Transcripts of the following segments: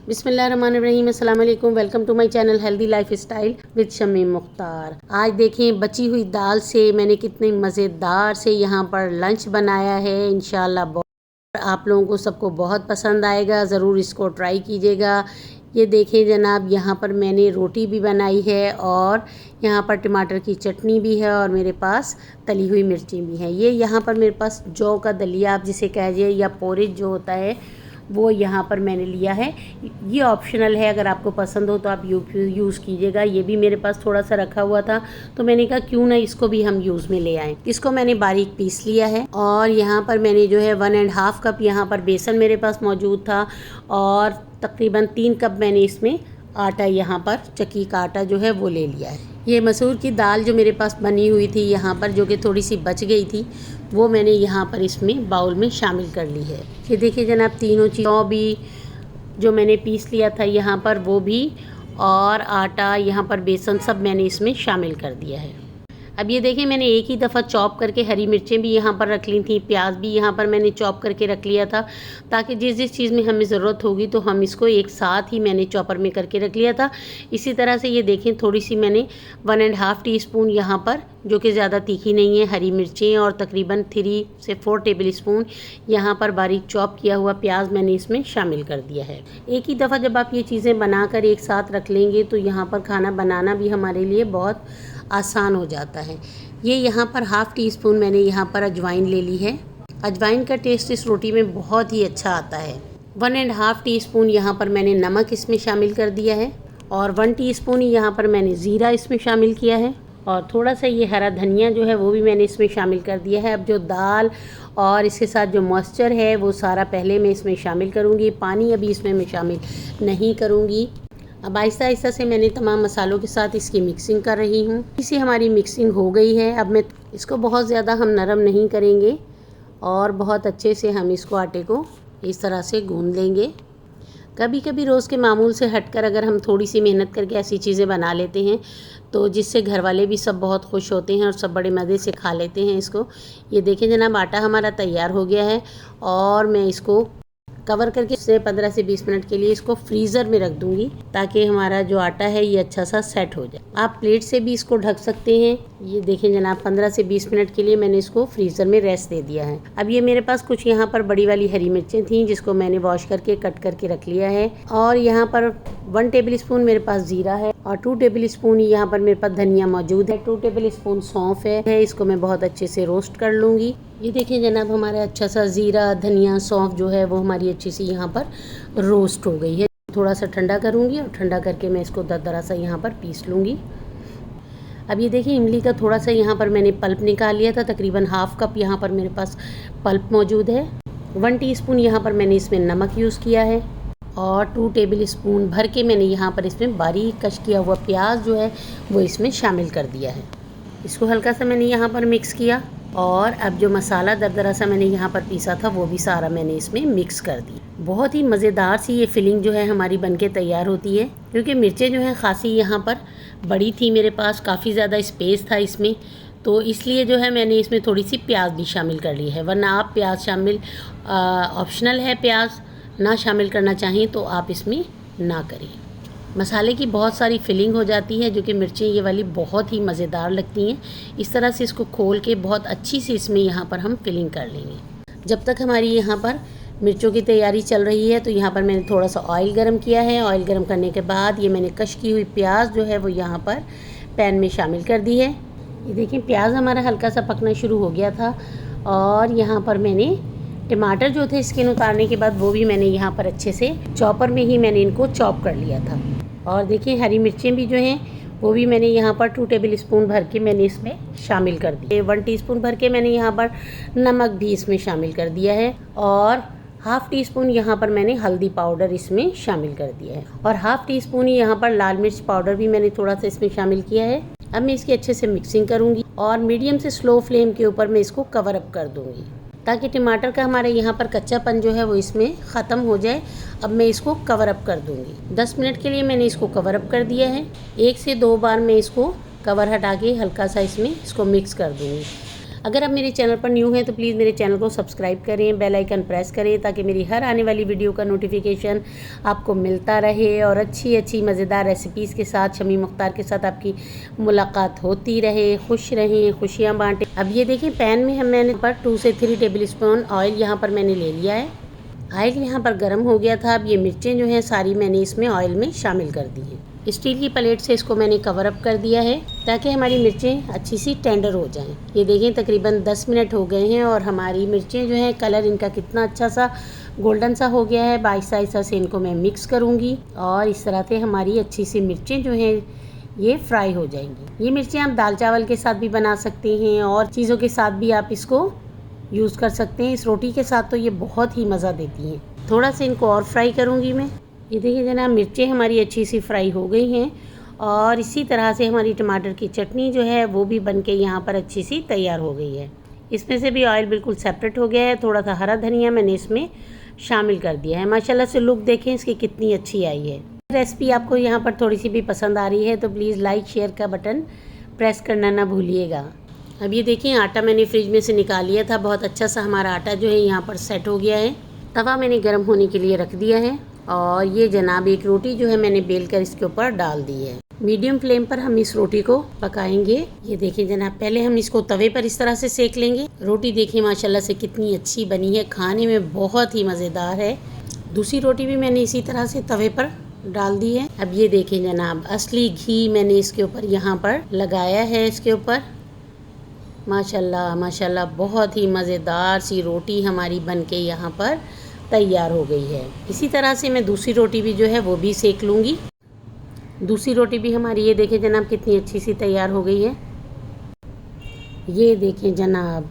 बिस्मिल्लाहिर्रहमानिर्रहीम, अस्सलाम वालेकुम। Welcome to my channel healthy life style with Shamim Mukhtar. आज देखें बची हुई दाल से मैंने कितने मज़ेदार से यहाँ पर लंच बनाया है। इंशाल्लाह आप लोगों को सबको बहुत पसंद आएगा, ज़रूर इसको ट्राई कीजिएगा। ये देखें जनाब, यहाँ पर मैंने रोटी भी बनाई है और यहाँ पर टमाटर की चटनी भी है और मेरे पास तली हुई मिर्ची भी है। ये यहाँ पर मेरे पास जौ का दलिया आप जिसे कहिए या पोरिज जो होता है वो यहाँ पर मैंने लिया है। ये ऑप्शनल है, अगर आपको पसंद हो तो आप यूज़ कीजिएगा। ये भी मेरे पास थोड़ा सा रखा हुआ था तो मैंने कहा क्यों ना इसको भी हम यूज़ में ले आएँ। इसको मैंने बारीक पीस लिया है और यहाँ पर मैंने जो है 1.5 कप यहाँ पर बेसन मेरे पास मौजूद था और तकरीबन 3 कप मैंने इसमें आटा यहाँ पर चक्की का आटा जो है वो ले लिया है। ये मसूर की दाल जो मेरे पास बनी हुई थी यहाँ पर, जो कि थोड़ी सी बच गई थी, वो मैंने यहाँ पर इसमें बाउल में शामिल कर ली है। ये देखिए जनाब, तीनों चीज़ों भी जो मैंने पीस लिया था यहाँ पर वो भी, और आटा यहाँ पर बेसन सब मैंने इसमें शामिल कर दिया है। अब ये देखें, मैंने एक ही दफ़ा चॉप करके हरी मिर्चें भी यहाँ पर रख ली थी, प्याज भी यहाँ पर मैंने चॉप करके रख लिया था, ताकि जिस जिस चीज़ में हमें ज़रूरत होगी तो हम इसको एक साथ ही मैंने चॉपर में करके रख लिया था। इसी तरह से ये देखें, थोड़ी सी मैंने 1.5 टीस्पून यहाँ पर, जो कि ज़्यादा तीखी नहीं है, हरी मिर्चें और तकरीबन 3 से 4 टेबल स्पून यहाँ पर बारीक चॉप किया हुआ प्याज मैंने इसमें शामिल कर दिया है। एक ही दफ़ा जब आप ये चीज़ें बनाकर एक साथ रख लेंगे तो यहाँ पर खाना बनाना भी हमारे लिए बहुत आसान हो जाता है। ये यहाँ पर 1/2 टीस्पून मैंने यहाँ पर अजवाइन ले ली है। अजवाइन का टेस्ट इस रोटी में बहुत ही अच्छा आता है। 1.5 टीस्पून यहाँ पर मैंने नमक इसमें शामिल कर दिया है और 1 टीस्पून ही यहाँ पर मैंने ज़ीरा इसमें शामिल किया है और थोड़ा सा ये हरा धनिया जो है वो भी मैंने इसमें शामिल कर दिया है। अब जो दाल और इसके साथ जो मॉइस्चर है वो सारा पहले मैं इसमें शामिल करूँगी, पानी अभी इसमें मैं शामिल नहीं करूँगी। अब आहिस्ता आहिस्ता से मैंने तमाम मसालों के साथ इसकी मिक्सिंग कर रही हूँ। इसी हमारी मिक्सिंग हो गई है। अब मैं इसको बहुत ज़्यादा हम नरम नहीं करेंगे और बहुत अच्छे से हम इसको आटे को इस तरह से गूंद लेंगे। कभी कभी रोज़ के मामूल से हटकर अगर हम थोड़ी सी मेहनत करके ऐसी चीज़ें बना लेते हैं तो जिससे घर वाले भी सब बहुत खुश होते हैं और सब बड़े मज़े से खा लेते हैं इसको। ये देखें जनाब, आटा हमारा तैयार हो गया है और मैं इसको कवर करके से 15 से 20 मिनट के लिए इसको फ्रीज़र में रख दूंगी, ताकि हमारा जो आटा है ये अच्छा सा सेट हो जाए। आप प्लेट से भी इसको ढक सकते हैं। ये देखें जनाब, 15 से 20 मिनट के लिए मैंने इसको फ्रीज़र में रेस्ट दे दिया है। अब ये मेरे पास कुछ यहाँ पर बड़ी वाली हरी मिर्चें थी जिसको मैंने वॉश करके कट करके रख लिया है और यहाँ पर 1 टेबल स्पून मेरे पास ज़ीरा है और 2 टेबल स्पून यहाँ पर मेरे पास धनिया मौजूद है। 2 टेबल स्पून सौंफ है। इसको मैं बहुत अच्छे से रोस्ट कर लूँगी। ये देखें जनाब, हमारा अच्छा सा ज़ीरा धनिया सौंफ जो है वो हमारी अच्छी सी यहाँ पर रोस्ट हो गई है। थोड़ा सा ठंडा करूँगी और ठंडा करके मैं इसको दरदरा सा यहाँ पर पीस लूँगी। अब ये देखिए, इमली का थोड़ा सा यहाँ पर मैंने पल्प निकाल लिया था, तकरीबन 1/2 कप यहाँ पर मेरे पास पल्प मौजूद है। 1 टीस्पून यहाँ पर मैंने इसमें नमक यूज़ किया है और 2 टेबल स्पून भर के मैंने यहाँ पर इसमें बारीक कश किया हुआ प्याज जो है वो इसमें शामिल कर दिया है। इसको हल्का सा मैंने यहाँ पर मिक्स किया और अब जो मसाला दरदरा सा मैंने यहाँ पर पीसा था वो भी सारा मैंने इसमें मिक्स कर दी। बहुत ही मज़ेदार सी ये फिलिंग जो है हमारी बनके तैयार होती है। क्योंकि मिर्चें जो हैं खासी यहाँ पर बड़ी थी, मेरे पास काफ़ी ज़्यादा स्पेस था इसमें, तो इसलिए जो है मैंने इसमें थोड़ी सी प्याज भी शामिल कर ली है। वरना आप प्याज शामिल ऑप्शनल है, प्याज ना शामिल करना चाहें तो आप इसमें ना करें। मसाले की बहुत सारी फिलिंग हो जाती है, जो कि मिर्चें ये वाली बहुत ही मज़ेदार लगती हैं। इस तरह से इसको खोल के बहुत अच्छी से इसमें यहाँ पर हम फिलिंग कर लेंगे। जब तक हमारी यहाँ पर मिर्चों की तैयारी चल रही है तो यहाँ पर मैंने थोड़ा सा ऑयल गरम किया है। ऑयल गरम करने के बाद ये मैंने कश की हुई प्याज जो है वो यहाँ पर पैन में शामिल कर दी है। ये देखिए, प्याज हमारा हल्का सा पकना शुरू हो गया था और यहाँ पर मैंने टमाटर जो थे स्किन उतारने के बाद वो भी मैंने यहाँ पर अच्छे से चॉपर में ही मैंने इनको चॉप कर लिया था। और देखिए, हरी मिर्चें भी जो हैं वो भी मैंने यहाँ पर 2 टेबल स्पून भर के मैंने इसमें शामिल कर दी। 1 टीस्पून भर के मैंने यहाँ पर नमक भी इसमें शामिल कर दिया है और 1/2 टीस्पून यहाँ पर मैंने हल्दी पाउडर इसमें शामिल कर दिया है और 1/2 टीस्पून ही यहाँ पर लाल मिर्च पाउडर भी मैंने थोड़ा सा इसमें शामिल किया है। अब मैं इसकी अच्छे से मिक्सिंग करूँगी और मीडियम से स्लो फ्लेम के ऊपर मैं इसको कवर अप कर दूँगी, ताकि टमाटर का हमारे यहाँ पर कच्चापन जो है वो इसमें ख़त्म हो जाए। अब मैं इसको कवर अप कर दूँगी। 10 मिनट के लिए मैंने इसको कवर अप कर दिया है। 1 से 2 बार मैं इसको कवर हटा के हल्का सा इसमें इसको मिक्स कर दूँगी। अगर आप मेरे चैनल पर न्यू हैं तो प्लीज़ मेरे चैनल को सब्सक्राइब करें, बेल आइकन प्रेस करें ताकि मेरी हर आने वाली वीडियो का नोटिफिकेशन आपको मिलता रहे और अच्छी अच्छी मज़ेदार रेसिपीज़ के साथ शमी मुख्तार के साथ आपकी मुलाकात होती रहे। खुश रहें, खुशियाँ बाँटें। अब ये देखें पैन में मैंने पर 2 से 3 टेबल स्पून ऑयल यहाँ पर मैंने ले लिया है। ऑयल यहाँ पर गर्म हो गया था। अब ये मिर्चें जो हैं सारी मैंने इसमें ऑयल में शामिल कर दी हैं। स्टील की प्लेट से इसको मैंने कवर अप कर दिया है ताकि हमारी मिर्चें अच्छी सी टेंडर हो जाएं। ये देखें तकरीबन 10 मिनट हो गए हैं और हमारी मिर्चें जो हैं कलर इनका कितना अच्छा सा गोल्डन सा हो गया है। आहिस्ता आहिस्ता से इनको मैं मिक्स करूँगी और इस तरह से हमारी अच्छी सी मिर्चें जो हैं ये फ्राई हो जाएंगी। ये मिर्चें आप दाल चावल के साथ भी बना सकते हैं और चीज़ों के साथ भी आप इसको यूज़ कर सकते हैं। इस रोटी के साथ तो ये बहुत ही मज़ा देती हैं। थोड़ा सा इनको और फ्राई करूँगी मैं। ये देखिए जनाब मिर्चें हमारी अच्छी सी फ्राई हो गई हैं और इसी तरह से हमारी टमाटर की चटनी जो है वो भी बनके यहाँ पर अच्छी सी तैयार हो गई है। इसमें से भी ऑयल बिल्कुल सेपरेट हो गया है। थोड़ा सा हरा धनिया मैंने इसमें शामिल कर दिया है। माशाल्लाह से लुक देखें इसकी कितनी अच्छी आई है। रेसिपी आपको यहाँ पर थोड़ी सी भी पसंद आ रही है तो प्लीज़ लाइक शेयर का बटन प्रेस करना ना भूलिएगा। अब ये देखिए आटा मैंने फ्रिज में से निकाल लिया था। बहुत अच्छा सा हमारा आटा जो है यहाँ पर सेट हो गया है। तवा मैंने गर्म होने के लिए रख दिया है और ये जनाब एक रोटी जो है मैंने बेल कर इसके ऊपर डाल दी है। मीडियम फ्लेम पर हम इस रोटी को पकाएंगे। ये देखिए जनाब पहले हम इसको तवे पर इस तरह से सेक लेंगे। रोटी देखिए माशाल्लाह से कितनी अच्छी बनी है, खाने में बहुत ही मज़ेदार है। दूसरी रोटी भी मैंने इसी तरह से तवे पर डाल दी है। अब ये देखें जनाब असली घी मैंने इसके ऊपर यहाँ पर लगाया है। इसके ऊपर माशाल्लाह माशाल्लाह बहुत ही मज़ेदार सी रोटी हमारी बनके यहाँ पर तैयार हो गई है। इसी तरह से मैं दूसरी रोटी भी जो है वो भी सेक लूँगी। दूसरी रोटी भी हमारी ये देखें जनाब कितनी अच्छी सी तैयार हो गई है। ये देखें जनाब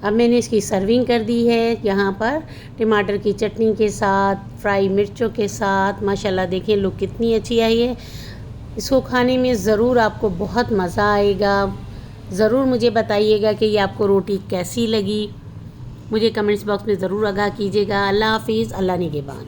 अब मैंने इसकी सर्विंग कर दी है यहाँ पर टमाटर की चटनी के साथ, फ्राई मिर्चों के साथ। माशाल्लाह देखें लुक कितनी अच्छी आई है। इसको खाने में ज़रूर आपको बहुत मज़ा आएगा। ज़रूर मुझे बताइएगा कि ये आपको रोटी कैसी लगी। मुझे कमेंट्स बॉक्स में ज़रूर आगाह कीजिएगा। अल्लाह हाफिज़, अल्लाह निगहबान।